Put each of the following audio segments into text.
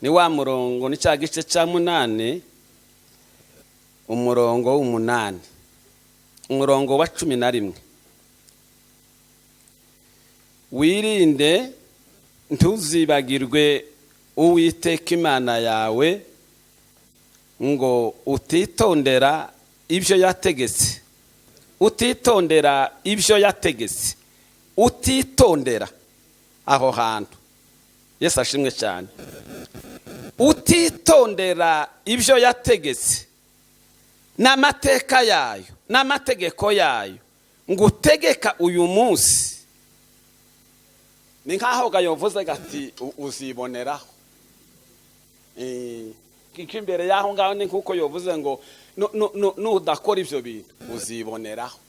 ni wa murongo ni cya gice cya 8 umurongo w'8 umurongo wa 11. Wirinde ntuzibagirwe Uwiteka Imana yawe ngo utitondera ibyo yategetse. Utitondera ibyo yategetse. Utitondera aho hantu. Yesu ashimwe cyane. Utitondera ibyo yategetse n'amateka yayo n'amategeko yayo ngo utegeka uyu munsi. Ni nkaho gayovuze gati uziboneraho. Kiki imbere yaho ngaho ni nkuko yovuze ngo nudakora ivyo bintu uziboneraho.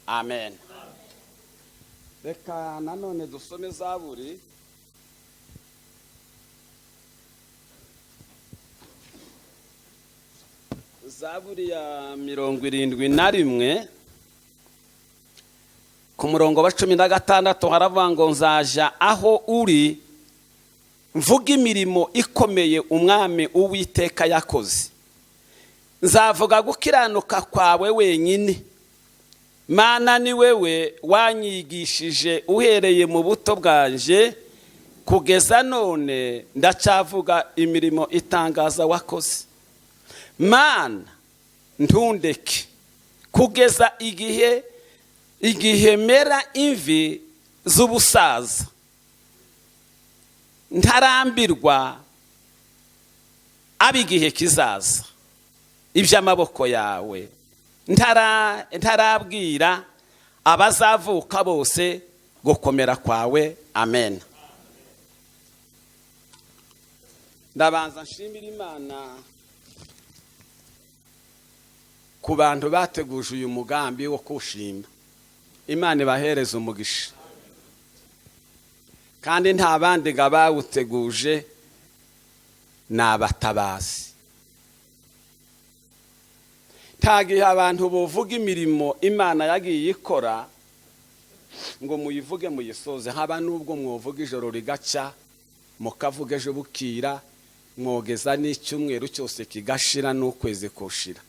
Amen. Reka nanone dusome Zaburi ya 71 ku murongo wa 16 haravuga ngo nzaja aho uri mvuga imirimo ikomeye umwami Uwiteka yakoze. Nzavuga gukiranuka kwawe wenyine. Mana ni wewe wanyigishije uhereye mu buto bwanje kugeza none ndacavuga imirimo itangaza wakoze. Mana ntundeke kugeza igihe mera imvi z'ubusaza. Ntarambirwa abigihe kizaza iby'amaboko yawe. Ntarabwira abazavuka bose gukomera kwawe. Amen. Ndabanza nshimira Imana ku bantu bateguje uyu mugambi wo kushima. Imana ibahereza umugisha. Kandi nta bandi bawuteguje n'abatabazi. Tagihe abantu bovuga imirimo Imana yagiye ikora ngo muyivuge muyisoze. Haba nubwo mwovuga ijoro rigaca mukavuga ejo bukira mwogeza n'icyumweru cyose kigashira n'ukwezi koshira.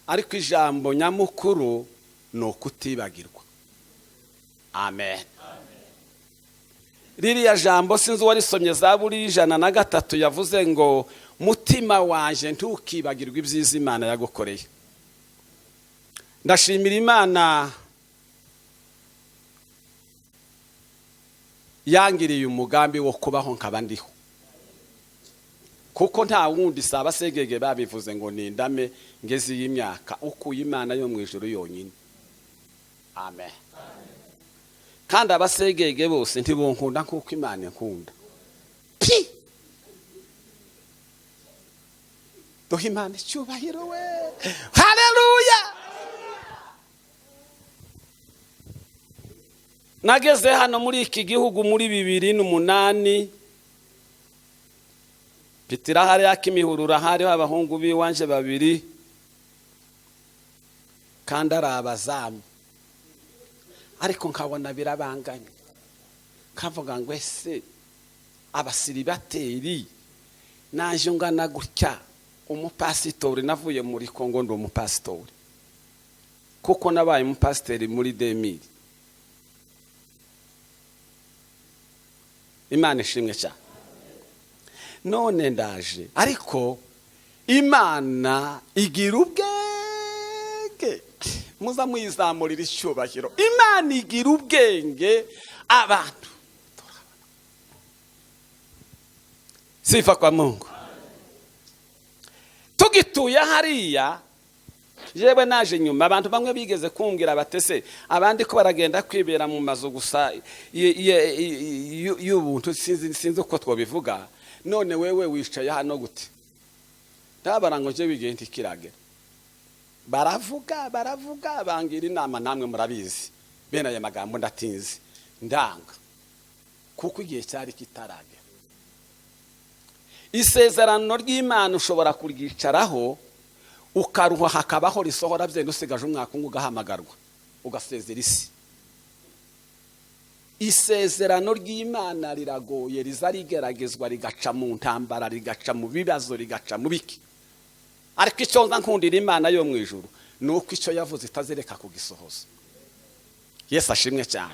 Ariko ijambo nyamukuru ni ukutibagirwa. Amen. Ririya jambo sinzi warisomye Zaburi 103 yavuze ngo mutima wanje ntukibagirwe ibyiza Imana yagukoreye. Ndashimira Imana yangiriye umugambi wo kubaho nkaba ndiho. Kuko nta wundi saba segege babivuze ngo nindame ngeze y'imyaka ukuye Imana yo mu ijuru yonyine. Amen. Kandi abasegege bose ntibonkunda nkuko Imana nkunda. Duhe Imana icyubahiro we. Haleluya. Nageze hano muri iki gihugu muri 2008. Pitira hari akimihurura hari abahungu biwanje 2 kandi arabazamu. Ariko nkabona birabanganye. Kavuga ngo ese abasiribateri naje ngana gutya umupasitori navuye muri Kongo ndo umupasitori. Kuko nabaye umupasiteri muri 2000. Imana ishimwe cyane. None ndaje ariko Imana igira ubwenge. Muza mwizamurira icyubahiro. Imana igira ubwenge abantu. Sifa kwa Mungu. Tugituye hariya jewe naje nyuma abantu bamwe bigeze kumbwira batese abandi ko baragenda kwibera mu mazu gusa y'ubuntu sinzi uko twobivuga. None wewe wicaye hano gute? Ndabarango je bigenda ikiragera. Baravuga bangira inama namwe murabizi. Bene aya magambo ndatinze ndanga kuko igihe cyari kitaragera. Isezerano ry'Imana ushobora kurigicaraho ukaruha hakabaho risohora byende usigaje umwaka ugahamagarwa ugasezera isi. isezerano ry'Imana riragoye, riza rigeragezwa, rigaca mu ntambara, rigaca mu bibazo, rigaca mu biki. Ariko icyo nza nkundira Imana yo mu ijuru ni uko icyo yavuze itazereka kugisohoza. Yesu ashimwe cyane.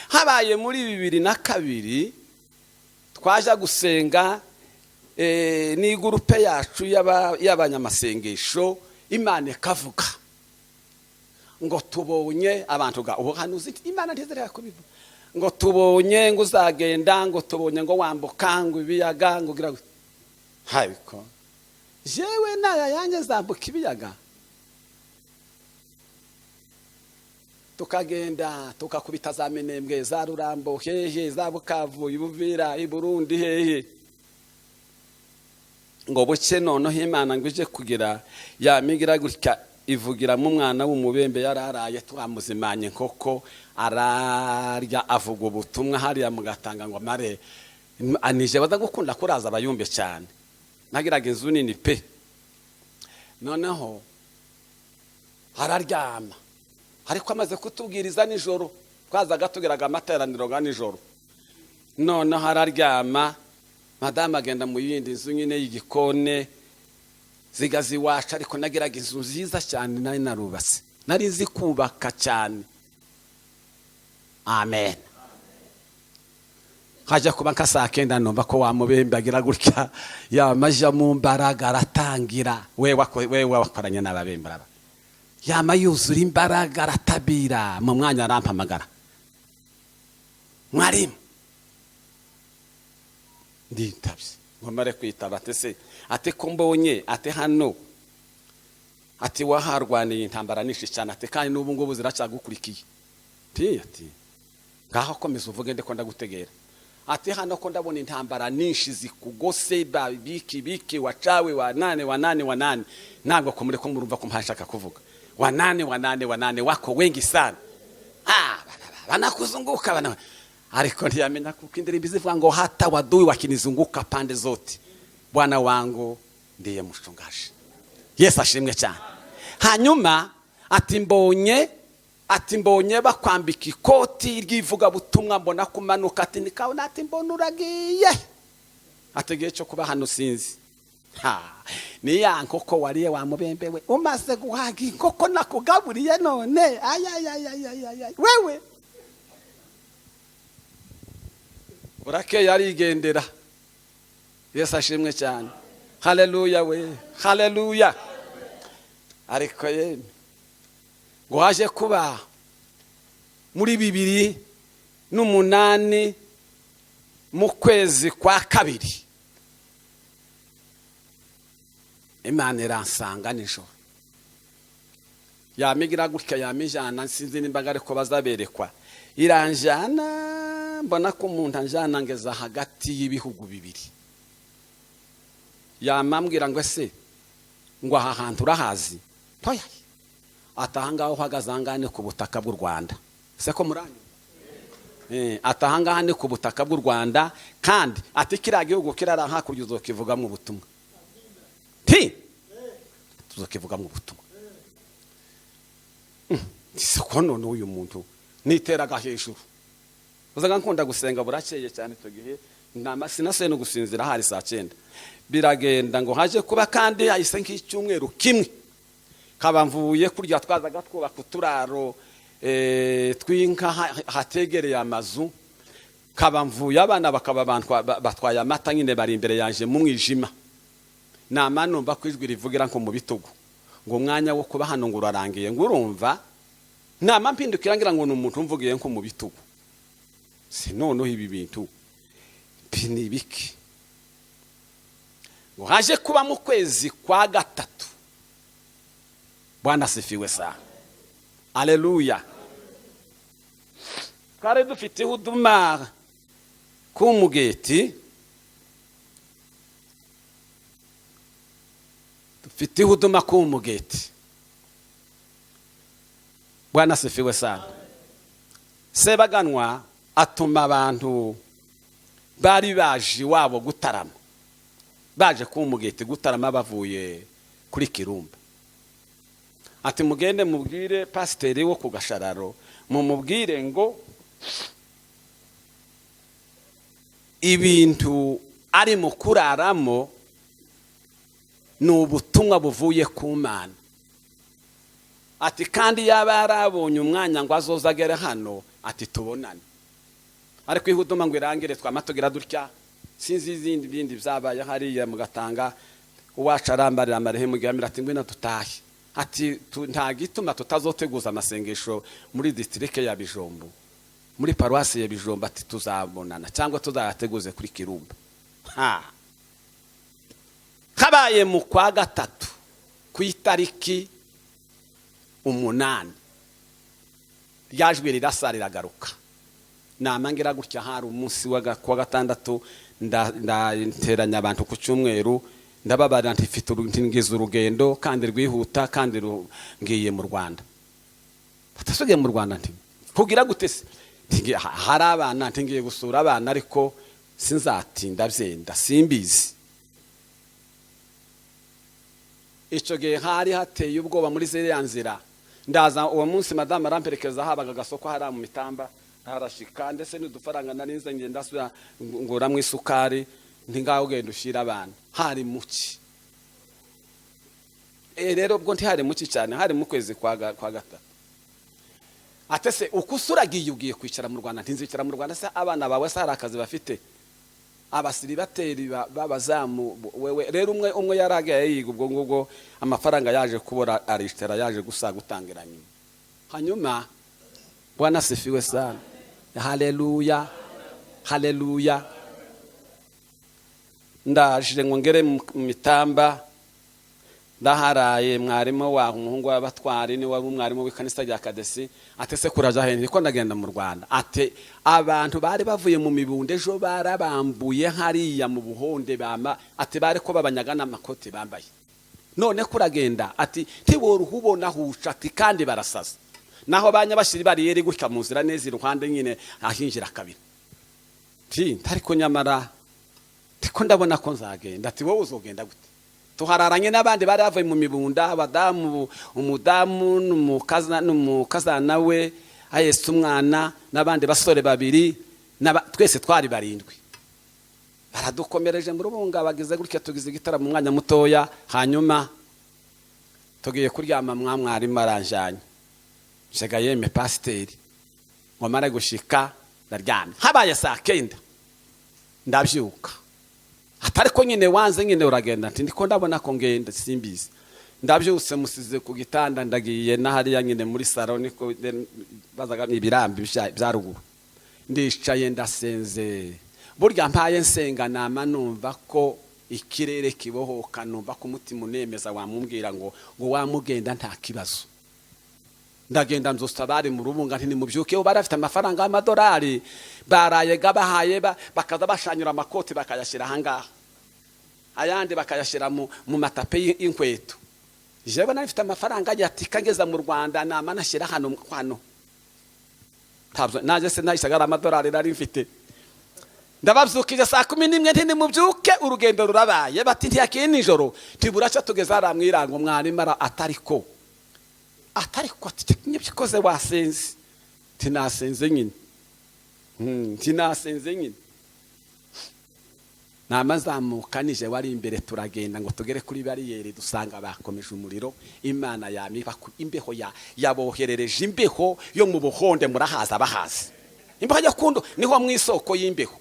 Habaye muri 2002 twaje gusenga ni gurupe yacu y'abanyamasengesho, Imana ikavuga ngo tubonye abantu ga ubuhanuzi, Imana ntizereka kubivuga, ngo tubonye ngo uzagenda, ngo tubonye ngo wambuka ngo ibiyaga, ngo gira hariko jewe naya yanjye zambuka ibiyaga. Tukagenda tukakubita za Minembwe, za Rurambo, hehe, za Bukavu, Ibuvira, Burundi, hehe. Ngo buke noneho Imana ngo ije kugira yamigira gutya, ivugira mu mwana w'umubembe yararaye twamuzimanye nkoko, ararya avuga ubutumwa hariya mugatanga ngo mare anije baza gukunda kuraza abayumbe cyane. Nagiraga inzu nini pe. Noneho hararyama, ariko amaze kutubwiriza nijoro, twazaga tugiraga amateraniro ga nijoro. Noneho hararyama, madame agenda mu yindi nzu nyine y'igikone zigazi wacu, ariko nagiraga inzu nziza cyane nari narubase, nari nzi kubaka cyane. Amen. Haja kuba nka saa 9 numva ko wamubembe agira gutya yamaja mu mbaraga aratangira. Wewe wakoranye n'ababembe aba yama yuzura imbaraga, aratabira mu mwanya arampamagara, mwarimu nditabye. Ngomare kwitaba ate ate ko mbonye ate hano ati waharwaniye intambara nishi cyane, ate kandi n'ubu ngubu ziracagukurikiye. Ati ngaho komeza uvuge ndeko ndagutegera. Ati hano ko ndabona intambara nishi zikugose, biki wacawe wa nane ntabwo komure ko murumva ko mpashaka kuvuga wa nane wako wengi sana. Wanakuzunguka bana, ariko ntiyamenya kuko indirimbo zivuga ngo hata wadui wakinizunguka pande zote, Bwana wangu ndiye mchungaji. Yesu ashimwe cyane. Hanyuma ati mbonye bakwambika ikoti ry'ivuga butumwa, mbona kumanuka, ati nikabona, ati mbona uragiye, ategeye cyo kuba hano sinzi. Ni ya nkoko wariye wa mubembe we, umaze guhaga inkoko nakugaburiye none wewe urake yarigendera. Yesu ashimwe cyane. Haleluya we, haleluya. Ariko ye ngo haje kuba muri 2008 mu kwezi kwa 2 Imana iransanga nijoro, yamigira gutya, yamijana sinzi nimbaga ariko bazaberekwa, iranjana mbona ko umuntu anjana ngeza hagati y'ibihugu bibiri. Yamambwira ngo ese ngo aha hantu urahazi? Toya atahanga uhagazangane ku butaka bw'u Rwanda. Se ko muranyu atahanga ku butaka bw'u Rwanda, kandi ati kiriya gihugu kirara hakurya uzokivuga mu butumwa. Tuzokivuga mu butumwa. Siko none uyu muntu niteraga hejuru. Uzaga nkunda gusenga burakeye cyane tugihe sinase no gusinzira hari saa 9. Biragenda ngo haje kuba kandi ahise nk'icyumweru kimwe kabamvuye kurya twazaga twubaka uturaro twinka hategereye amazu, kabamvuye abana bakaba batwaye amata nyine bari imbere yanje mu mwijima. Nama numva kwijwi rivugira nko mu bitugu ngo umwanya wo kuba hano ngo urarangiye, ngo urumva nama mpindukira ngira ngo n'umuntu mvugiye nko mu bitugu. Si noneho ibi bintu binibiki. Ngo haje kuba mu kwezi kwa 3. Bwana asifiwe sana. Haleluya. Kare dufite huduma ku Mugeti, dufite huduma ku Mugeti. Bwana asifiwe sana. Sebaganwa atuma abantu bari baje wabo gutarama, baje ku Mugeti gutarama bavuye kuri Kirumba. Ati mugende mubwire pasiteri wo ku Gashararo, mumubwire ngo ibintu ari mu kuraramo ni ubutumwa buvuye ku Mana. Ati kandi yaba yarabonye umwanya ngo azozagere hano, ati tubonane. Ariko ihuduma ngo irangire twamatugira dutya, sinzi izindi bindi byabaye hariya mugatanga uwacu arambarira amarehemu gihamira ati ngwino tutahe. Ati nta gituma tutazoteguza amasengesho muri district ya Bijombo, muri paruwasi ya Bijombo, ati tuzabonana cyangwa tuzayateguze kuri Kirumba. Habaye mu kwa gatatu ku itariki 8 ryajwe rirasa riragaruka. Namangira gutya hari umunsi wa gatandatu nteranya abantu ku cyumweru, ndababara ntifite ngize urugendo kandi rwihuta kandi ngiye mu Rwanda. Batasugiye mu Rwanda nti kugira gute se? Hari abana ntingiye gusura abana ariko sinzatinda byenda simbizi. Icyo gihe hari hateye ubwoba muri ziriya nzira. Ndaza uwo munsi madame aramperekeza habaga gasoko hari mu Mitamba, harashika ndetse n'udufaranga narinze ngenda asubira ngura mu isukari ntingaho ugenda ushira abana. Hari muki rero ubwo ntihari muki cyane, hari mu kwezi kwa gatatu. Atese ukusuragiye ugiye kwicara mu Rwanda, ntinzicara mu Rwanda se abana bawe se hari akazi bafite? Abasiribateri babazamu wewe rero umwe yaragaye yiga ubwo ngubwo amafaranga yaje kubora aristera yaje gutangira nyuma. Hanyuma Bwana sifiwe sana. Haleluya. Haleluya. Ndaje ngongere mu Mitamba, ndaharaye mwarimu wa umuhungu w'abatwari ni wari umwarimu w'ikanisa rya Kadesi. Atese kuraja hene ko ndagenda mu Rwanda. Ate abantu bari bavuye mu mibunde ejo barabambuye hariya mu Buhonde bama, ati bari ko babanyagana amakoti bambaye. None kuragenda ati tiworuha ubona huca, ati kandi barasaza. Naho banyabashiri bari yeri gutya mu nzira neza iruhande nyine ahinjira kabiri. Ariko nyamara tiko ndabona ko nzagenda. Ati wowe uzogenda gute? Tuhararanye n'abandi bari bavuye mu mibunda, abadamu, umudamu n'umukazana we ayese umwana n'abandi basore babiri, twese twari 7. Baradukomereje mu Rubunga, bagize gutya tugize igitara mu mwanya mutoya. Hanyuma tugiye kuryama mwarimu aranjanye shega yeme pasiteri ngo mara gushika ndaryamye. Habaye saa 9 ndabyuka. Atari ko nyine wanze nyine uragenda, ati ndiko ndabona ko ngenda simbizi. Ndabyuse musize ku gitanda ndagiye nahariya nyine muri salon niko bazaga ibirambi bya ruguru. Ndicaye ndasenze. Burya mpaye nsenga nama numva ko ikirere kibohoka, numva ko umutima unemeza wamumbwira ngo wamugenda nta kibazo. Ndagenda nzosabari mu Rubunga nti mubyuke barafite amafaranga y'amadolari baraye gabahaye bakaza bashanyura amakoti bakayashira hangaha, ayandi bakayashira mu matape y'inkweto. Jewe nafite amafaranga yatika ngeza mu Rwanda nama nashira hano. Tabzo naje se nayisagara amadolari nari mfite. Ndababyukije saa 11 nti mubyuke urugendo rurabaye. Bati ntiyakiye nijoro tiburacha tugeza aramwirango mwarimara atariko nyibikoze wasenze. Tinasenze nyine. Tinasenze nyine. Namazamuka nije wari imbere turagenda ngo tugere kuri bariyeri, dusanga bakomeje umuriro. Imana yamiba imbeho yaboherereje imbeho yo mu Buhonde, murahaza bahazi. Imbeho yakundo niho mu isoko y'imbeho.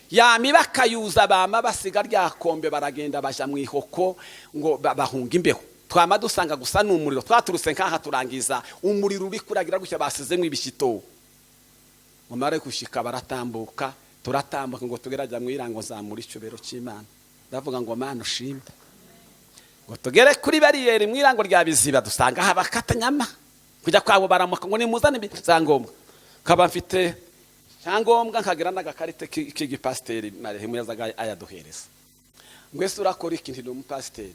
Yamiba kayuza bama basiga ryakombe baragenda baja mu ihoko ngo bahunga imbeho. Twama dusanga gusa n'umuriro, twaturutse nkaha turangiza umuriro uri kuragira gucya basizemo ibishito. Mumare kushika baratambuka, turatambuka ngo tugerajya mu irango zamura icubero cy'Imana. Ndavuga ngo Mana ushimbe. Ngo tugere kuri bariyeri mu irango rya Biziba, dusanga habakatanyama. Kujya kwabo baramuka ngo nimuzane bizangombwa. Kaba mfite cyangombwa nkagira n'agakarite k'igipasiteri marehemu yazaga ayaduhereza. Ngwese urakora iki? Nti no mupasiteri.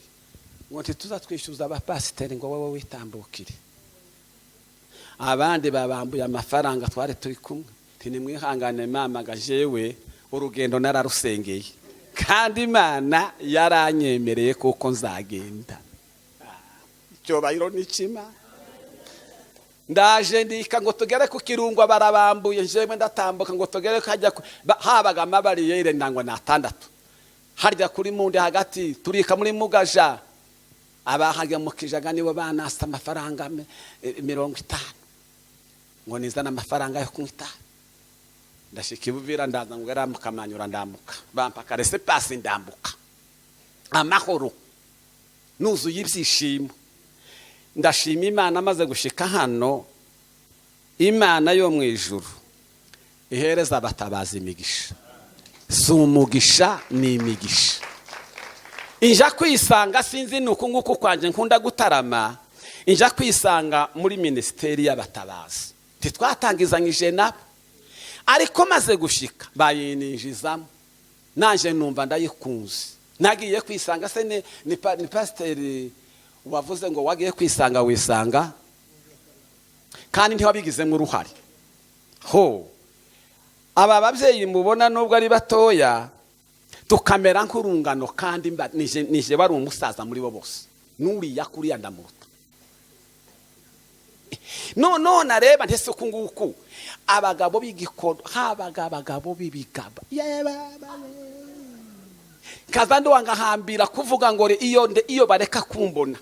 Ngo tuzatwishyuza abapasiteri ngo wowe witambukire. Abandi babambuye amafaranga twari turi kumwe. Nti nimwihangane mama gajewe urugendo nararusengeye kandi Imana yaranyemereye kuko nzagenda. Cyo bayiro n'ikima. ndaje ndika ngo tugere ku Kirungwa barabambuye jewe ndatambuka ngo tugere hajya habaga amabariyeri nangwa na 6 harya kuri Mundi hagati turika muri Mugaja abahage mu Kijaga nibo banasa amafaranga 50 ngo nizana amafaranga yo kunyita ndashika Ibuvira ndaza ngo era mukamanyura ndamuka bampa karese pasi ndambuka amahoro nuzuye ibyishimo ndashima Imana amaze gushika hano. Imana yo mu ijuru ihereza abatabaza imigisha, si umugisha ni imigisha. Inja kwisanga sinzi nuko nguko kwanje nkunda gutarama, inja kwisanga muri ministeri y'abatabazi titwatangizanyije nabo, ariko maze gushika bayininjizamo nanje numva ndayikunze. Nagiye kwisanga se ni pasiteri wavuze ngo wagiye kwisanga wisanga kandi ntiwabigizemo uruhare. Ho aba babyeyi mubona nubwo ari batoya tukamera nk'urungano kandi nije bari umusaza muri bo bose nuriya kuriya ndamuruta. No nareba ntese ko nguko abagabo b'igikono habaga abagabo b'ibigaba kazandi wangahambira kuvuga ngo iyo bareka kumbona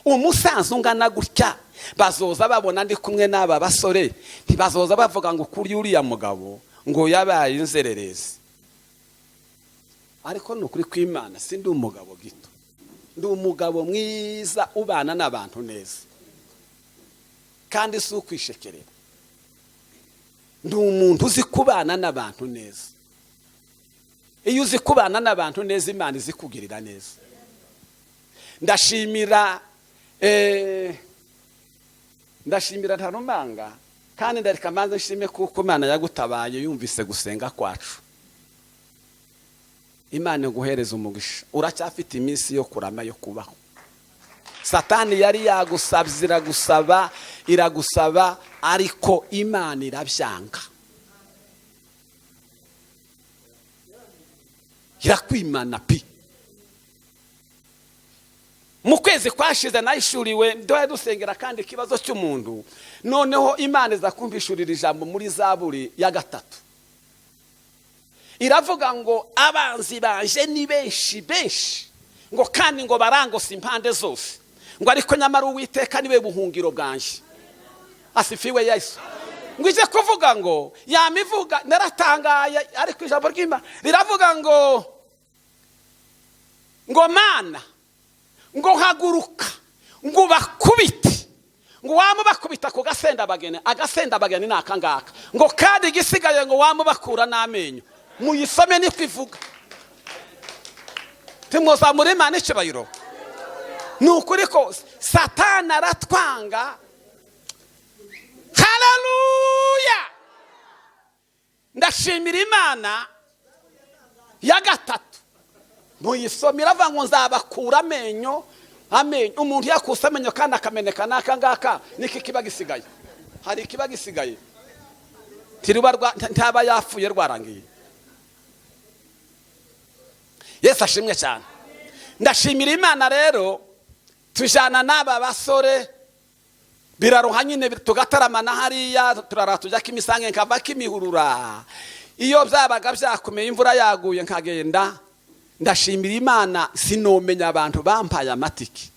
umusanzu ungana gutya bazoza babona ndi kumwe n'aba basore ntibazoza bavuga ngo kuri uriya mugabo ngo yabaye inzererezi. Ariko nukuri kw'Imana sindi umugabo gito, ndi umugabo mwiza ubana n'abantu neza kandi si ukwishekerera. Ndi umuntu uzi kubana n'abantu neza. Iyo uzi kubana n'abantu neza Imana izi kugirira neza. Ndashimira ntarumanga kandi ndarika manze nshime kuko Imana yagutabaye yumvise gusenga kwacu. Imana guhereza umugisha, uracyafite iminsi yo kurama yo kubaho. Satani yari yagusabye iragusaba ariko Imana irabyanga, irakwimana pi. Mu kwezi kwashize nayishuriwe ndoye dusengera kandi ikibazo cy'umuntu, noneho Imana iza kumvishurira ijambo muri Zaburi ya 3 iravuga ngo abanzi banje ni benshi ngo kandi ngo barangose impande zose ngo ariko nyamara Uwiteka niwe buhungiro bwanje. Asifiwe Yesu. Ngije kuvuga ngo yamivuga naratangaye, ariko ijambo ry'Imana riravuga ngo Mana ngo haguruka ngo bakubite ngo wamubakubita ku agasendabageni nakangaka ngo kandi igisigaye ngo wamubakura n'amenyo. Muyisome ni kwivuga timwoza muri Imana icyubahiro. Nukuri ko Satani aratwanga. Haleluya. Ndashimira Imana ya 3 muyisome iravuga ngo nzabakura amenyo. Umuntu yakusa amenyo kandi akameneka nakangaka niki kiba gisigaye. Hari kiba gisigaye ntaba yafuye rwarangiye. Yesu ashimwe cyane. Ndashimira Imana rero tujana n'aba basore biraruha nyine tugataramana hariya turara tujya kimisange nkava kimihurura. Iyo byabaga byakomeye imvura yaguye nkagenda. Ndashimira Imana sinomenya abantu bampaye amatiki,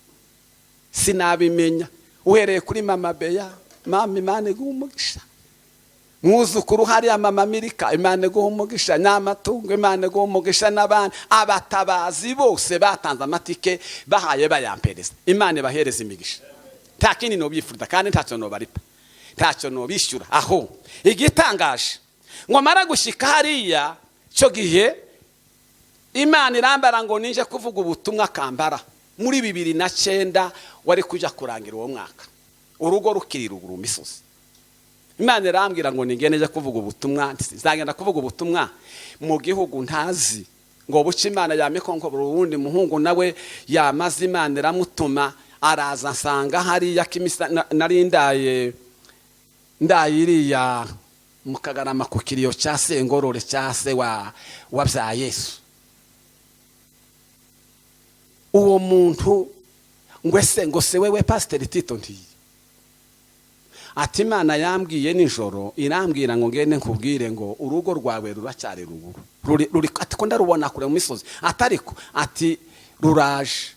sinabimenya uhereye kuri Mama Beya, Mama Imana guhumugisha, mwuzukuru hariya Mama Mirika Imana guhumugisha, Nyamatungo Imana guhumugisha, n'abandi abatabazi bose batanze amatike bahaye bayampereza. Imana bahereza imigisha. Nta kindi no bifuza kandi ntacyo no baripa, ntacyo no bishyura. Aho igitangaje ngo mara gushika hariya cyo gihe Imana irambara ngo ninje kuvuga ubutumwa Kambara muri 2009 wari kuja kurangira uwo mwaka urugo rukiri ruguru misozi. Imana irambwira ngo ningeneje kuvuga ubutumwa, nzagenda kuvuga ubutumwa mu gihugu ntazi ngo buce. Imana yamekonko Burundi muhungu nawe yamaze Imana iramutuma araza nsanga hariya kimisa narindaye ndayiriya mu Kagarama ku kiriyo cya Sengorore cya se wabya Yesu. Uwo muntu ngwese ngo se wewe Pastor Tito ntiye ati Imana yambwiye nijoro irambwira ngo ngende nkubwire ngo urugo rwawe ruracyari ruri ati ko ndarubona kure mu misozi atariko ati ruraje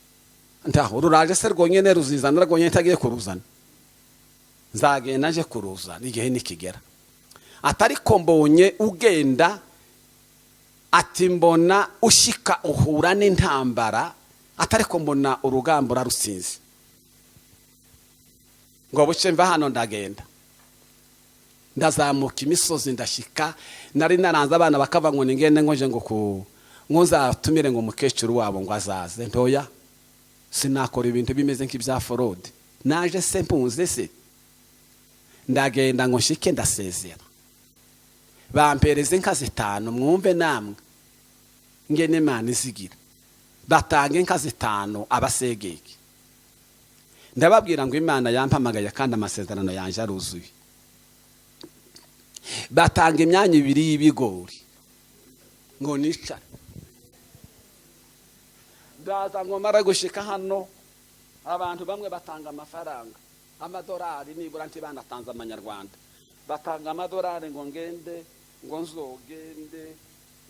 ndaho ruraje se rwonyene ruzizana rwonyene tagiye kuruzana nzagenda nje kuruzana igihe nikigera atariko mbonye ugenda ati mbona ushika uhura n'intambara atariko mbona urugamba rusinze ngo buce mva hano ndagenda ndazamuka imisozi ndashika nari naranze abana bakava ngo ningende ngoje ngo nzatumire ngo umukecuru wabo ngo azaze ntoya sinakora ibintu bimeze nk'ibya forode naje se mpunze se ndagenda ngo nshike ndasezera bampereze inka 5 mwumve namwe ngene Imana izigira batange inka 5 abasegeke ndababwira ngo Imana yampamagaye kandi amasezerano yanje aruzuye batanga imyanya 2 y'ibigori ngo nica ndaza ngo mara gushika hano abantu bamwe batanga amafaranga amadolari nibura nti banatanze amanyarwanda batanga amadolari ngo ngende ngo nzogende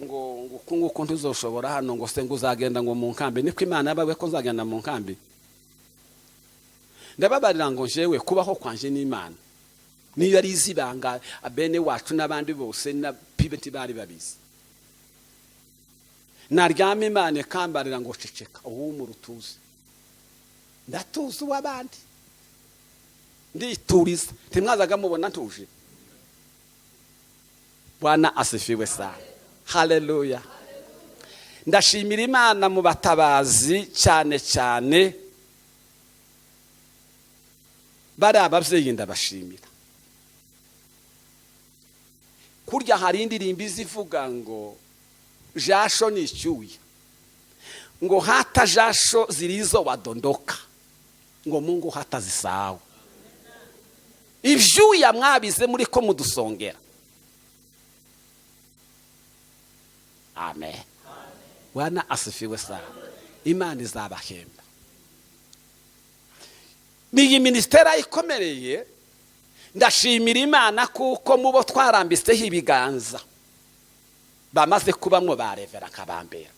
ngo kunguko ntuzoshobora hano ngo se nguzagenda ngo mu nkambi niko Imana yabawe ko nzagenda mu nkambi ndababarira ngo jewe kubaho kwanje n'Imana niyo ari izibanga abene wacu n'abandi bose na pibeti bari babizi naryame Imana kambarira ngo ceceka uwumurutuze ndatuze wabandi ndituriza timwazaga mubona ntuje Bwana asifiwe sana haleluya ndashimira Imana mu batabazi cyane cyane bari abavyeyi ndabashimira kurya hari indirimbo izivuga ngo jasho nicyuye ngo hata jasho zilizo wadondoka ngo Mungu hata zisawa ivyuya mwabize muri ko mudusongera amen Bwana asifiwe sana Imana izabahemba niyi ministera ikomereye ndashimira Imana kuko mubo twarambiseho ibiganza bamaze kubamwo barevera kabambera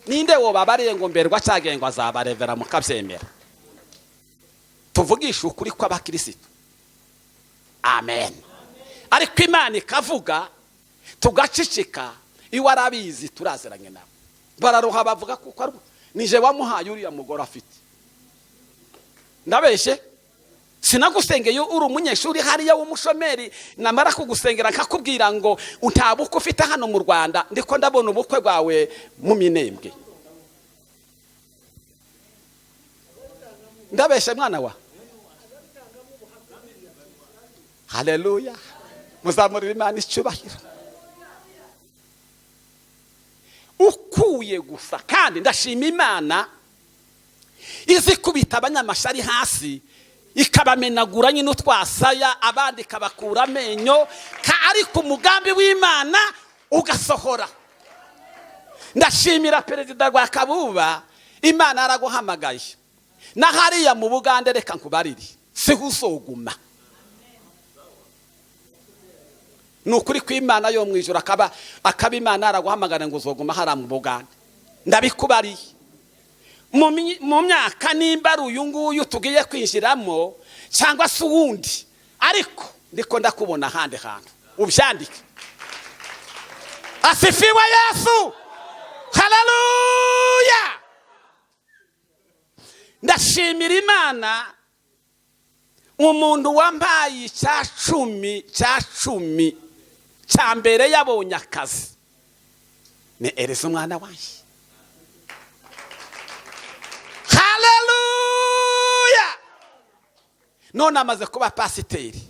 ninde wo babariye ngo mberwa cyagengwa azabarevera mukabyemera tuvugisha ukuri kw'abakristo amen ariko Imana ikavuga tugacicika iwarabizi turaziranye nabo bararuha bavuga kuko nije wamuhaye uriya mugore afite ndabeshe sinagusengeye uri umunyeshuri hariya w'umushomeri namara kugusengera nkakubwira ngo utabuko ufite hano mu Rwanda ndiko ndabona ubukwe bwawe mu Minembwe ndabeshe mwana wa haleluya muzamurira Imana icyubahiro ukuye gusa kandi ndashima Imana izi kubita abanyamashari hasi ikabamenagura nyine utwasaya abandi kabakura amenyo ariko umugambi w'Imana ugasohora ndashimira perezida rwa Kabuba Imana araguhamagaye na hariya mu Bugande reka nkubariri sihusoguma nukuri kw'Imana yo mwijura akaba Imana araguhamagara ngo uzoguma hara mu Bugande ndabikubariye mu myaka nimba ari uyu nguyu tugiye kwinjiramo cyangwa se uwundi ariko ndiko ndakubona ahandi hantu ubyandike asifiwe Yesu haleluya ndashimira Imana umuntu wambaye icya cumi cya mbere yabonye akazi ni Elisa umwana wanjye none amaze kuba pasiteri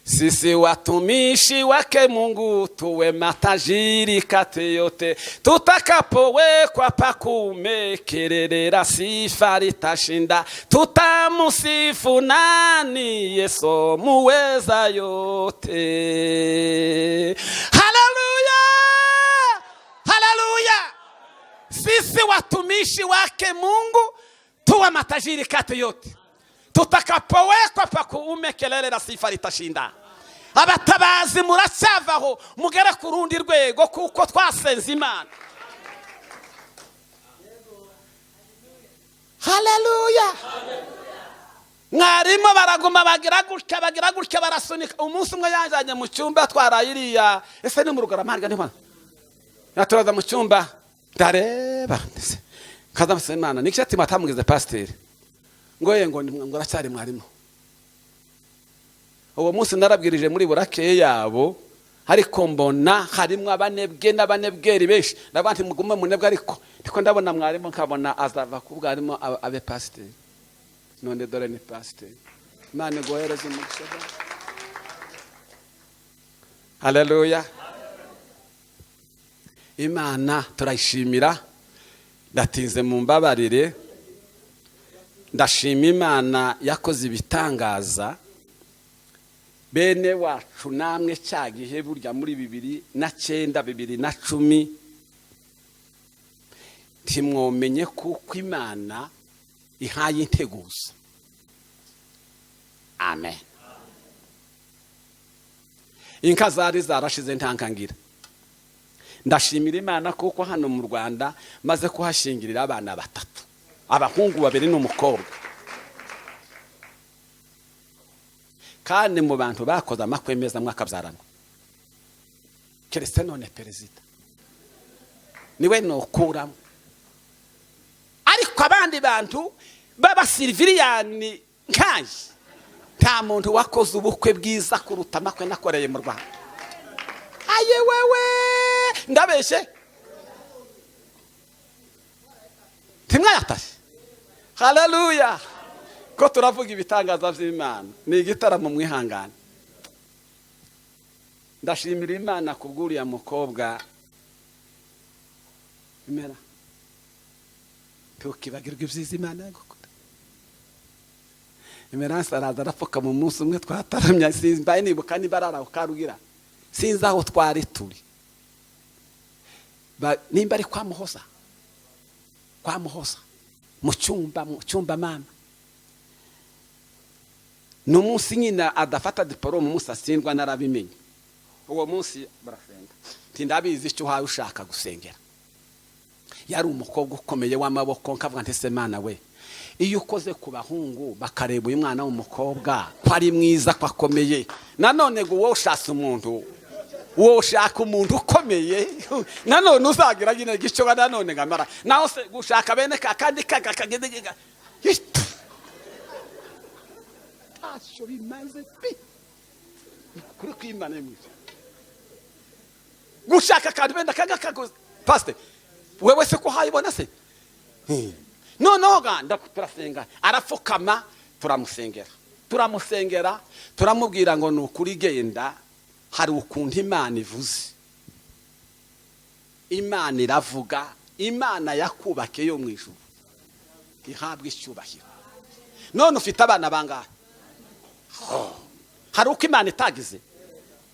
sisi watumishi wake Mungu tuwe matajiri kati yote tutakapowekwa pakumekerera sifa litashinda tutamusifu nani Yesu muweza yote haleluya haleluya sisi watumishi wake Mungu tuwa matajiri kati yote tutakapowekwa pakuume kelele na sifa litashinda. Abatabazi muracyavaho mugere ku rundi rwego kuko twasenze Imana. Haleluya. Mwarimo baraguma bagira gutya barasunika. Umunsi umwe yanjanye mu cyumba twarayiriya ese ni mu Rugarama ni hano naturaza mu cyumba ndareba kaza Imana nikishati matamugize pasteur ngo aracyari mwarimo. Uwo munsi narabwirije muri Burakeye yabo ariko mbona harimo abanebwe n'abanebweri benshi n'abandi mugume munebwe ariko ndiko ndabona mwarimo nkabona azava kubwa harimo abe pasteur. None dore ni pasteur. Imana gohereza umugisha. Haleluya. Imana turayishimira. Ndatinze mu mbabarire. Ndashima Imana yakoze ibitangaza. Bene wacu namwe cyagihe burya muri 2009 2010 timwomenye kuko Imana ihaye integuza. Amen. Inka zari zarashize ntankangira. Ndashimira Imana kuko hano mu Rwanda maze kuhashingirira abana 3, abahungu 2 n'umukobwa. Kandi mu bantu bakoze amakwemeza mwakabyarana keretse none perezida niwe nokuramo. Ariko abandi bantu baba Silviriani nkaye nta muntu wakoze ubukwe bwiza kuruta amakwe nakoreye mu Rwanda. Aye wewe ndabeshe timwayatashye. Haleluya. Ko turavuga ibitangaza by'Imana ni igitaramo mwihangana. Ndashimira Imana kubwuriya mukobwa Imera tukibagirwa ibyiza Imana gukora. Imera saraza arapfuka mu munsi umwe twataramya simbaye nibuka nibarara ukarugira sinza aho twari turi nimba ari kwa Muhoza mu cyumba mama no munsi nyina adafata diplome musasindwa narabimenye. Uwo munsi barasenga tindabizi icyo hawe ushaka gusengera. Yari umukobwa ukomeye w'amaboko nkavuga ntese Mana we iyo ukoze ku bahungu bakareba uyu mwana w'umukobwa ko ari mwiza ko akomeye nanone ngo wowe ushaka umuntu ukomeye nanone uzagira nyine gico nanone ngamara naho se gushaka bene kandi kagagagagega asho bimaze pi kuri kwimana mwiza gushaka kandi bene kagagago pastor wewe se ko hayibona se no ganda turasenga arapfukama turamusengera turamubwira ngo nukuri genda hari ukuntu Imana ivuze. Imana iravuga. Imana yakubake yo mu ijuru ihabwa icyubahiro. None ufite abana bangahe? Hari uko Imana itagize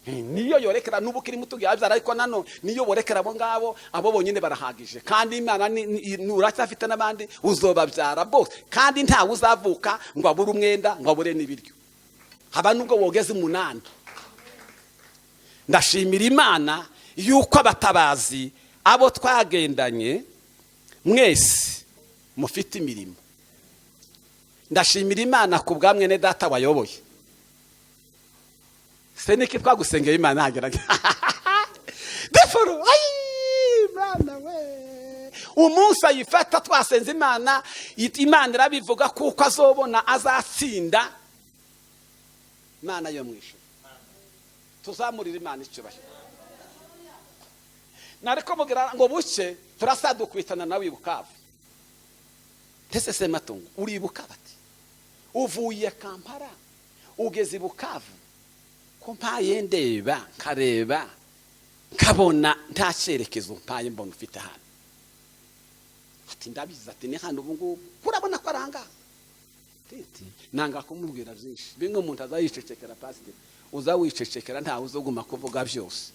niyo yorekera n'ubukiri mutugiye abyara ariko nano niyo borekera abo ngabo abo bonyine barahagije. Kandi Imana nuracyafite n'abandi uzobabyara bose kandi nta uzavuka ngo abure umwenda ngo abure n'ibiryo. Haba nubwo wogeze 8. Ndashimira Imana yuko abatabazi abo twagendanye mwese mufite imirimo. Ndashimira Imana kubwa mwene data wayoboye. Seniki twagusengeye Imana hagerage. Deforo Imana we. Umunsi ayifata twasenze Imana irabivuga kuko azobona azatsinda. Imana yo mwisho. Tuzamurira Imana icyubahiro. Nariko mugira ngo buke turasadukubitana nawe ibukavu. Tese se matungo uribuka bati uvuye Kampala ugeze ibukavu ko mpaye ndeba kareba kabona nta cyerekezo mpaye mbona ufite hano. Ati ndabiza ati ni hano ubu ngubu urabona ko aranga tete nanga kumubwira byinshi bimwe umuntu azayicecekera pastor uza wicecekera nta uzoguma kuvuga byose.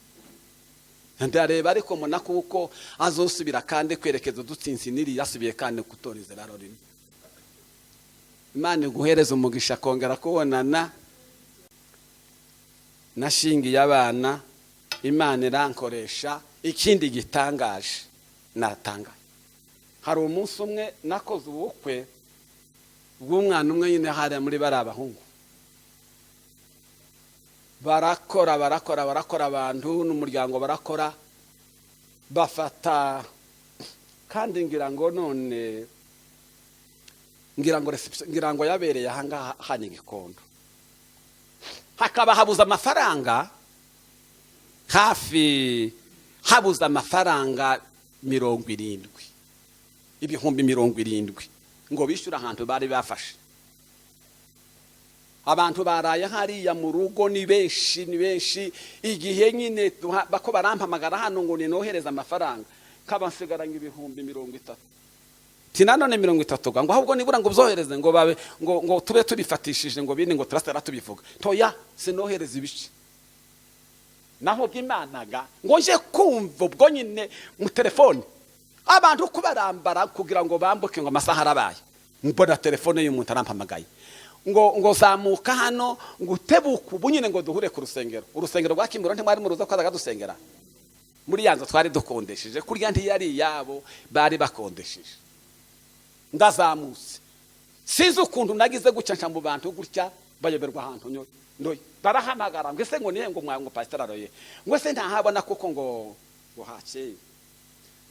Ndareba ariko mona kuko azosubira kandi kwerekeza dutsinsiniri yasubiye kandi kutoreza raro rimwe. Imana iguhereza umugisha kongera kubonana. Nashingiye abana, Imana irankoresha. Ikindi gitangaje natangaye, hari umunsi umwe nakoze ubukwe bw'umwana umwe nyine hariya muri bari abahungu. Barakora abantu n'umuryango barakora bafata, kandi ngira ngo yabereye ahangaha hano Gikondo. Hakaba habuze amafaranga, hafi habuze amafaranga 70, ibihumbi 70 ngo bishyura ahantu bari bafashe. Abantu baraye hariya mu rugo ni benshi. Igihe nyine bako barampamagara hano ngo ninohereza amafaranga, kabansigaranye ibihumbi 30. Tinanone 30 ngo ahubwo nibura ngo bzohereze ngo tube tubifatishije ngo bindi ngo turasera tubivuga. Toya sinohereza ibice. Naho bw'Imanaga ngo nje kumva ubwo nyine mu telefone abantu kubarambara kugira ngo bambuke ngo amasaha arabaye. Mbona telefone y'umuntu arampamagaye ngo zamuka hano ngo tebuka ubu nyine ngo duhure ku rusengero. Urusengero rwa Kimburo ntimwari mu ruza kwazaga dusengera muri yanzu twari dukondesheje, kurya ntiyari yabo bari bakondesheje. Ndazamutse sinzi ukuntu nagize gucanca mu bantu gutya bayoberwa ahantu ndoye barahamagara ngo ese ngo nihe ngo mwango pastor aroye ngo ese ntahabona kuko ngo hakeye.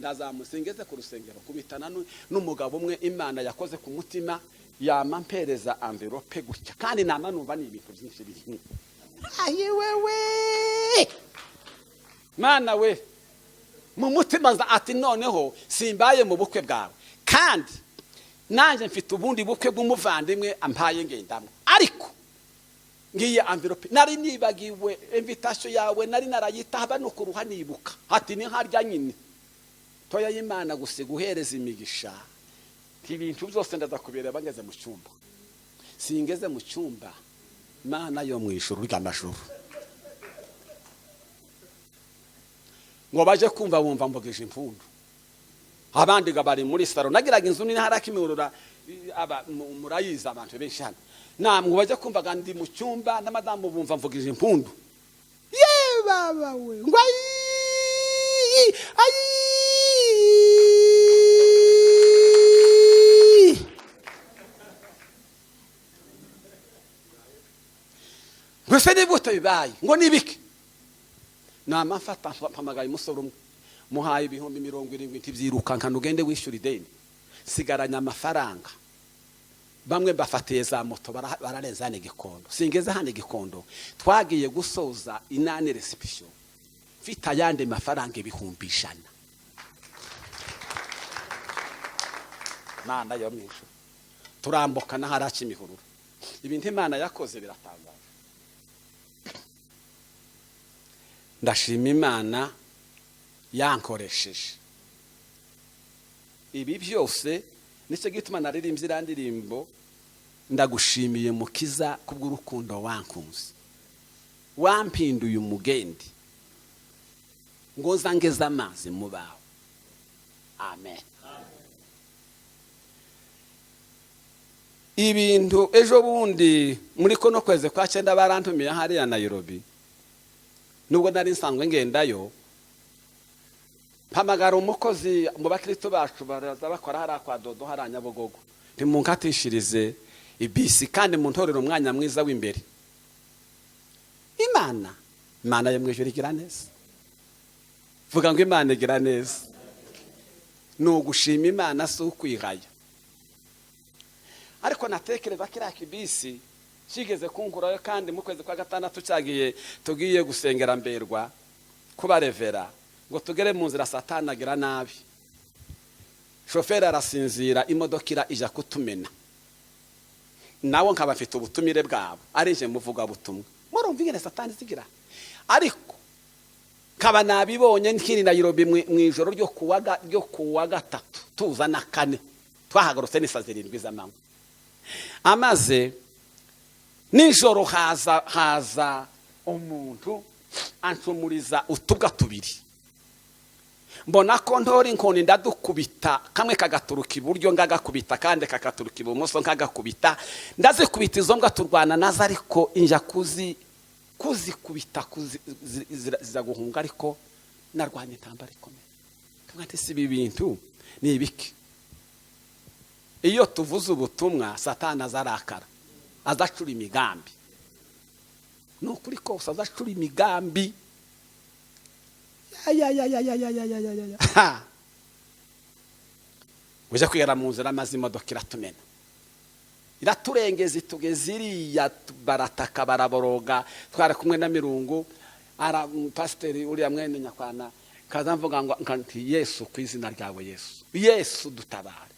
Ndazamutse ngeze ku rusengero kubitana n'umugabo umwe Imana yakoze ku mutima, yama mpereza envelope gutya, kandi nama numva ni ibintu byinshi biri. Ayi wewe Mana we, mu mutima za ati noneho simbaye mu bukwe bwawe, kandi nanje mfite ubundi bukwe bw'umuvandimwe ampaye ngendamwe, ariko ngiye envelope nari nibagiwe invitation yawe nari narayita haba no kuruha nibuka ati ni harya nyine. Toya y'Imana gusiga uhereza imigisha, ibintu byose ndazakubera bangeze mu cyumba. Singeze mu cyumba, Mana yo mu ijuru ry'amajuru ngo baje kumva bumva mbogeje impundu. Abandi gabari muri saro nagiraga inzu nini harakimurura murayiza abantu benshi hano. Namwe baje kumva gandi mu cyumba na madamu bumva mvugije impundu. Ye baba we ngo ayi Gwese nibuta bibaye ngo nibiki. Namafata mpamagaye umusoro umwe muhaye ibihumbi 70 ntibyirukanka ugende wishyura ideni, sigaranya amafaranga. Bamwe bafatiye za moto bararenza hano Gikondo. Singeze hano Gikondo twagiye gusoza inane reception mfite ayandi mafaranga 100,000. Mana yo mwisho turamboka na haraki imihururu. Ibintu Imana yakoze biratangaje. Ndashima Imana yankoresheje ibi byose. Nicyo gituma naririmbye irandirimbo ndagushimiye Mukiza kubw'urukundo wankunze, wampinduye umugendi ngo zangeze amazi mu bawe. Amen. Ibintu ejo bundi muri kono kweze kwa 9 barantumiye hariya Nairobi, nubwo nari nsanzwe ngendayo. Mpamagara umukozi mu bakristo bacu baraza bakora hara kwa Dodo hara Nyabugogo, ntimunkatishirize ibisi kandi muntorera umwanya mwiza w'imbere. Imana yo mwijuru igira neza. Vuga ngo Imana igira neza. No gushima Imana so kwigaya. Ariko natekereza kira kibisi kigeze kunkurayo, kandi mu kwezi kwa 6 tugiye gusengera Mberwa kuba revera ngo tugere mu nzira Satani agira nabi. Shoferi arasinzira, imodoka ija kutumena, nawo nkaba mfite ubutumire bwabo arije muvuga butumwa. Murumva ingene Satani zigira. Ariko kaba nabibonye nkiri Nairobi mu ijoro ryo kuwa 3 tuza na 4 twahagarutse nisa 7 z'amanywa. Amaze nijoro haza umuntu ansumuriza utubwa 2. mbona ko ntora inkoni ndadukubita, kamwe kagaturuka iburyo ngagakubita kandi kakaturuka ibumoso nkagakubita, ndazikubita izo mbwa turwana nazo, ariko inja kuzikubita ziza guhunga, ariko narwanya intambara ikomeye. Kandi si ibi bintu ni ibiki? Iyo tuvuze ubutumwa Satani azarakara, azacura imigambi. Ni ukuri kose azacura imigambi. Uje kwigana mu nzira maze imodoka iratumena, iraturengeza itugeze iriya, barataka baraboroga. Twari kumwe na Mirungu, pasiteri uriya mwene Nyakwana, kaza mvuga ngo nti Yesu, ku izina ryawe Yesu, Yesu dutabare.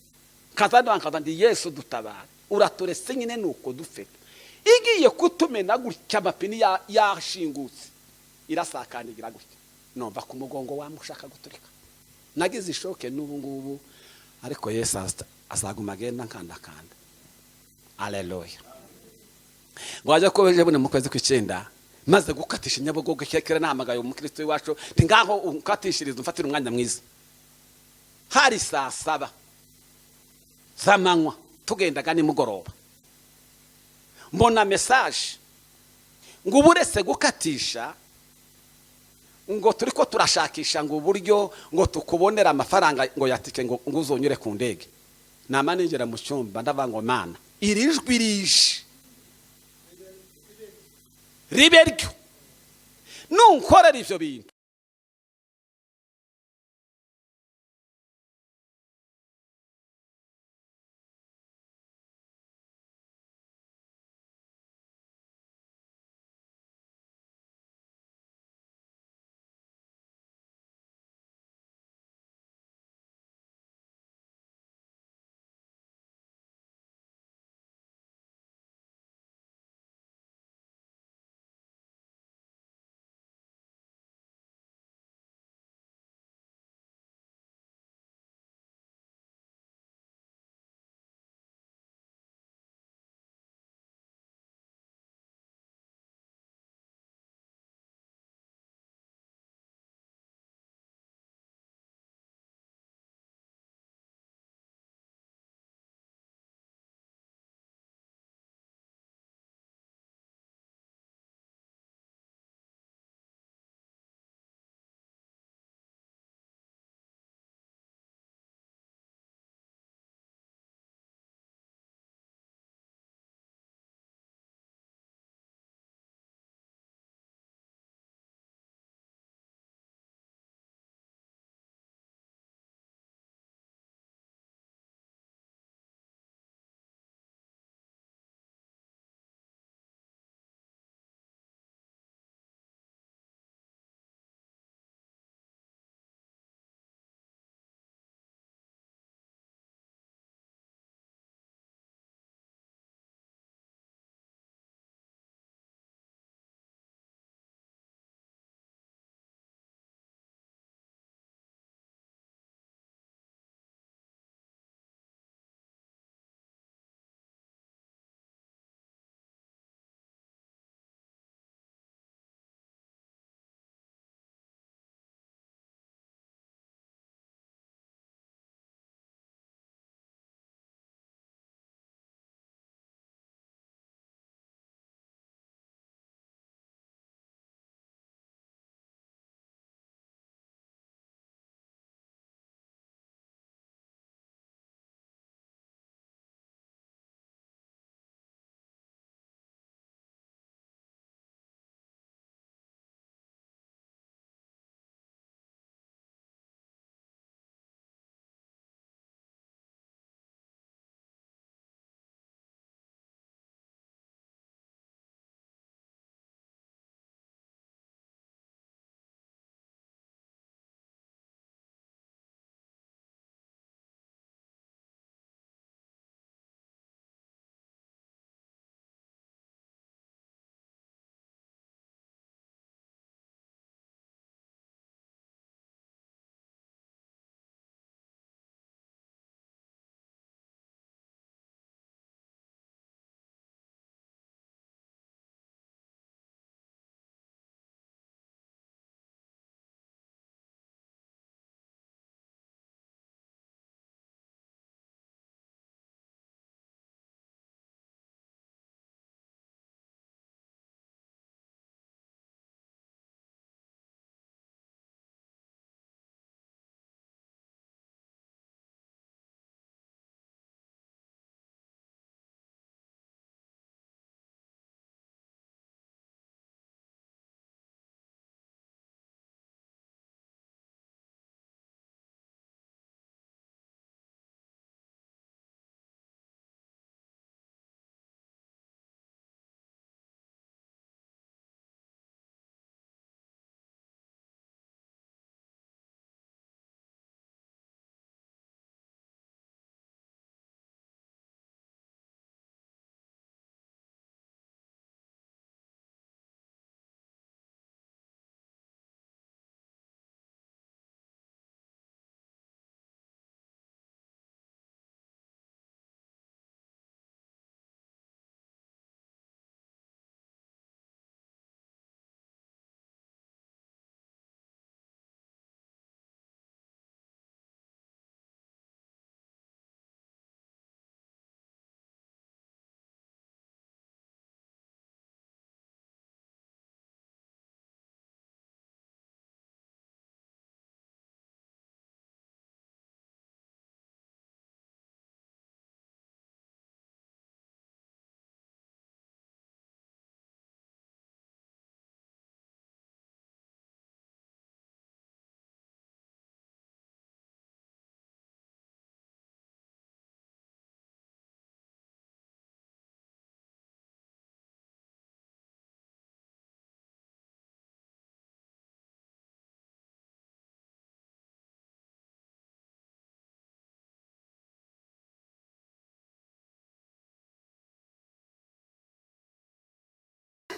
Kaza ndi Yesu dutabare, uraturese nyine nuko dufite. Igiye kutumena gutya, amapini yashingutse, irasakanigira gutya, numva ku mugongo wamushaka guturika. Nagize ishoke n'ubu ngubu, ariko Yesu azaguma agenda nkandakanda. Haleluya. Ngo ajya ko beje bune mu kwezi kw'icenda, maze gukatisha Nyabugogo, kekera nahamagaye umukristo wacu, nti ngaho unkatishiriza umfatira umwanya mwiza. Hari saa 7 z'amanywa, tugendaga nimugoroba, mbona message ngo uburese gukatisha, ngo turiko turashakisha ngo uburyo ngo tukubonera amafaranga ngo yatike ngo uzonyure ku ndege. Namanengera mu cyumba ndavuga ngo Mana, irijwi rije ribe ryo nunkorera ivyo bintu.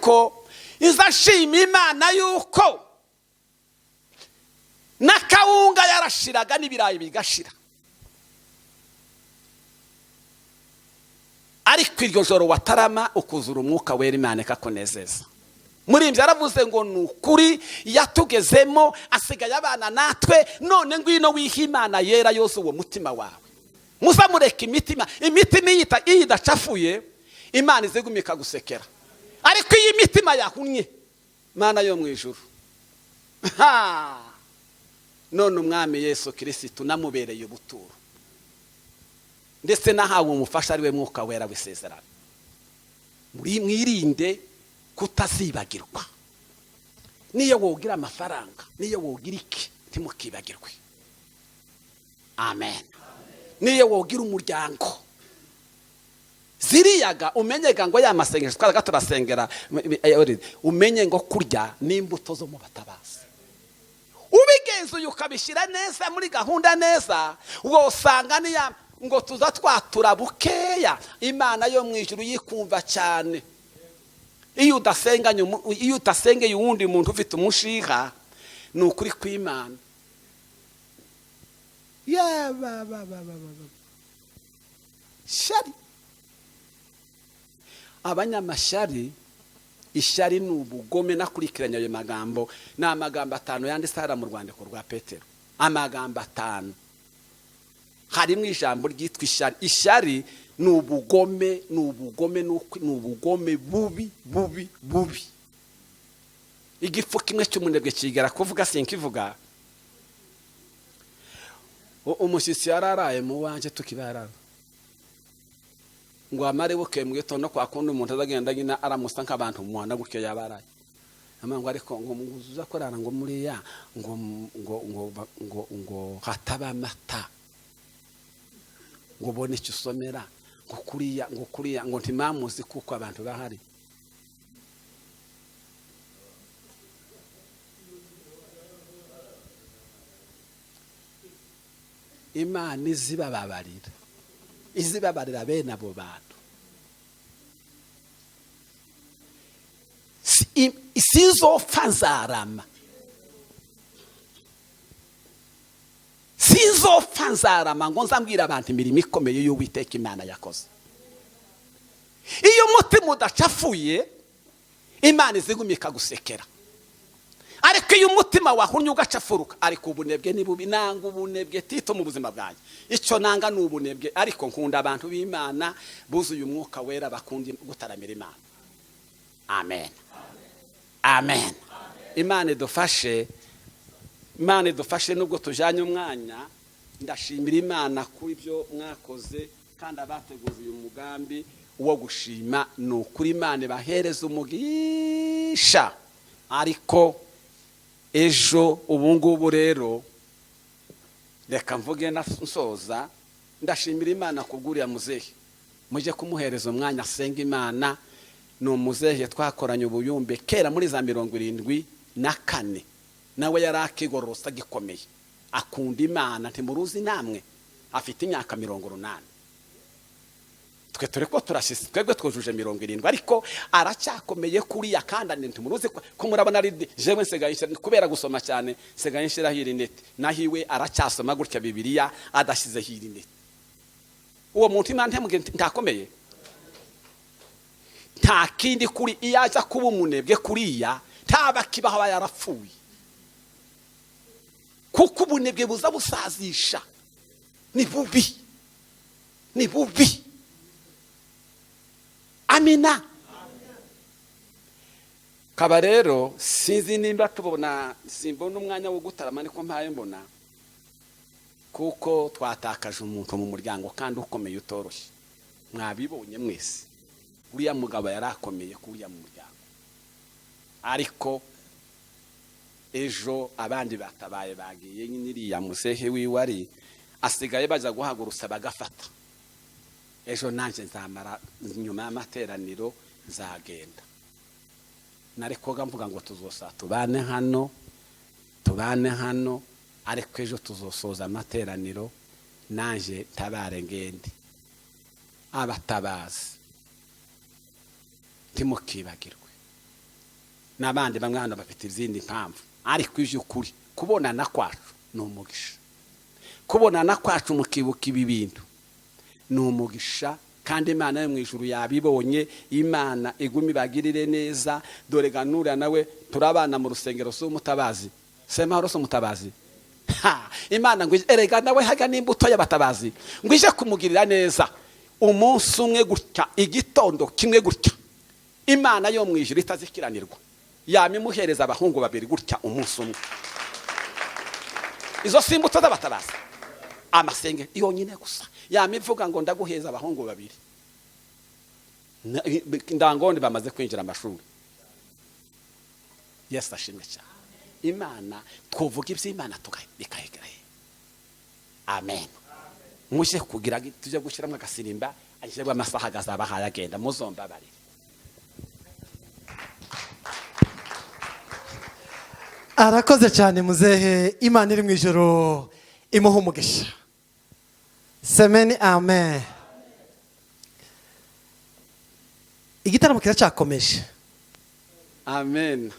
ariko iza nshima Imana yuko n'akawunga yarashiraga n'ibirayi bigashira. Ariko iryo joro watarama ukuzura umwuka wera Imana ikakunezeza. Muri ibyo yaravuze ngo nukuri yatugezemo asigaye abana natwe, none ngwino wiha Imana yera yose uwo mutima wawe. Muzamureka imitima iyi idacafuye Imana izigumika gusekera. Ariko iyi mitima yahunnye Mana yo mu ijuru, none umwami Yesu Kristo namubereye ubuturo, ndetse nahawe umufasha ari we mwuka wera w'isezerano. Mwirinde kutazibagirwa. Niyo wogira amafaranga, niyo wogira iki, ntimukibagirwe. Amen. Niyo wogira umuryango, ziriyaga umenyega ngo ya masengesho twaraga turasengera, umenye ngo kurya n'imbuto zo mu batabazi. Ubigenzuye ukabishyira neza muri gahunda neza, wosanga niya ngo tuza twatura bukeya Imana yo mu ijuru yikumva cyane. Iyo udasengeye uwundi muntu ufite umushiha, ni ukuri kw'Imana. Shari abanyamashyari, ishyari ni ubugome. Nakurikiranye ayo magambo, ni amagambo 5 yanditse hara mu rwandiko rwa Petero. Amagambo 5 harimo ijambo ryitwa ishyari. Ishyari ni ubugome, ni ubugome bubi. Igifu kimwe cy'umunebwe kigera kuvuga sinkivuga. Umushyitsi yararaye mu wanje tukibarara ngo amare buke mwito no kwa kundi umuntu azagenda nyina aramusa nk'abantu mwana gutyo yabaraye. Amango ariko ngo muzuza korana ngo muri ya ngo hataba amata ngo bone icyo usomera ngo kuriya ngo ntimamuzi kuko abantu bahari. Imana izibabarira bene abo bantu. Sizopfa nzarama, ngo nzambwira abantu imirimo ikomeye y'Uwiteka Imana yakoze. Iyo umutima udacafuye Imana izigumika gusekera. Ariko iyo umutima wahunnye ugacafuruka, ariko ubunebwe ni bubi. Nanga ubunebwe Tito mu buzima bwanjye. Icyo nanga ni ubunebwe, ariko nkunda abantu b'Imana buzuye umwuka wera bakundi gutaramira Imana. Amen. Amen. Imana idufashe nubwo tujanye umwanya. Ndashimira Imana kuri byo mwakoze, kandi abateguye uyu mugambi wo gushima ni ukuri Imana bahereza umugisha. Ariko ejo ubungubu rero reka mvuge nsoza, ndashimira Imana kubwuriya muzehe. Mujye kumuhereza umwanya asenga Imana. Ni umuzehe twakoranye ubuyumbe kera muri za 74, nawe yari akigorosa gikomeye, akunda Imana ntimuruzi namwe, afite imyaka 80. Twe tureko turashise, twebwe twujuje 70, ariko aracyakomeye kuri yakandane ntimuruzi ko murabona ari jewe nsegaye kubera gusoma cyane, nsegaye nshira hirinete nahiwe aracyasoma gutya Bibiliya adashize hirinete. Uwo muntu Imana ntakomeye, nta kindi kuri iyaza kuba umunebwe kuriya ntaba kibaho yarapfuye, kuko ubunebwe buza busazisha. Ni bubi. Amina. Kaba rero sinzi nimba simbona umwanya wo gutarama niko mpaye mbona, kuko twatakaje umuntu mu muryango kandi ukomeye utoroshye. Mwabibonye mwese, uriya mugabo yarakomeye kuriya mu muryango. Ariko ejo abandi batabaye bagiye nyiriya musehe wiwari asigaye baza guhagurutsa bagafata. Ejo nanje nzamara nyuma y'amateraniro nzagenda. Narikoga mvuga ngo tuzosa tubane hano, ariko ejo tuzosoza amateraniro nanje tabare ngende. Abatabazi timukibagirwe, n'abandi bamwe hano bafite izindi mpamvu, ariko iby'ukuri kubonana kwacu ni umugisha. Kubonana kwacu mukibuka ibi bintu ni umugisha, kandi Imana yo mu ijuru yabibonye. Imana igumi bagirire neza. Dore ganura nawe turabana mu rusengero s'umutabazi, sema horo s'umutabazi. Imana ngo erega nawe haga n'imbuto y'abatabazi ngo ije kumugirira neza. Umunsi umwe gutya, igitondo kimwe gutya, Imana yo mu ijuru itazikiranirwa yamimuhereza abahungu babiri gutya umunsi umwe. Izo simbuto z'abatabazi amasenge iyo nyine gusa yamivuga ngo ndaguheza abahungu babiri. Ndangondi bamaze kwinjira amashuri. Yesu ashimwe cyane. Imana twovuga iby'Imana tukayegeraye. Amen. Muje kugira tuje gushyiramo agasirimba ashyirwa amasaha gazaba hayagenda muzomba bari. Arakoze cyane muzehe, Imana iri mu ijoro imuha umugisha. Semeni amen. Igitaramo kiracyakomeje. Amen.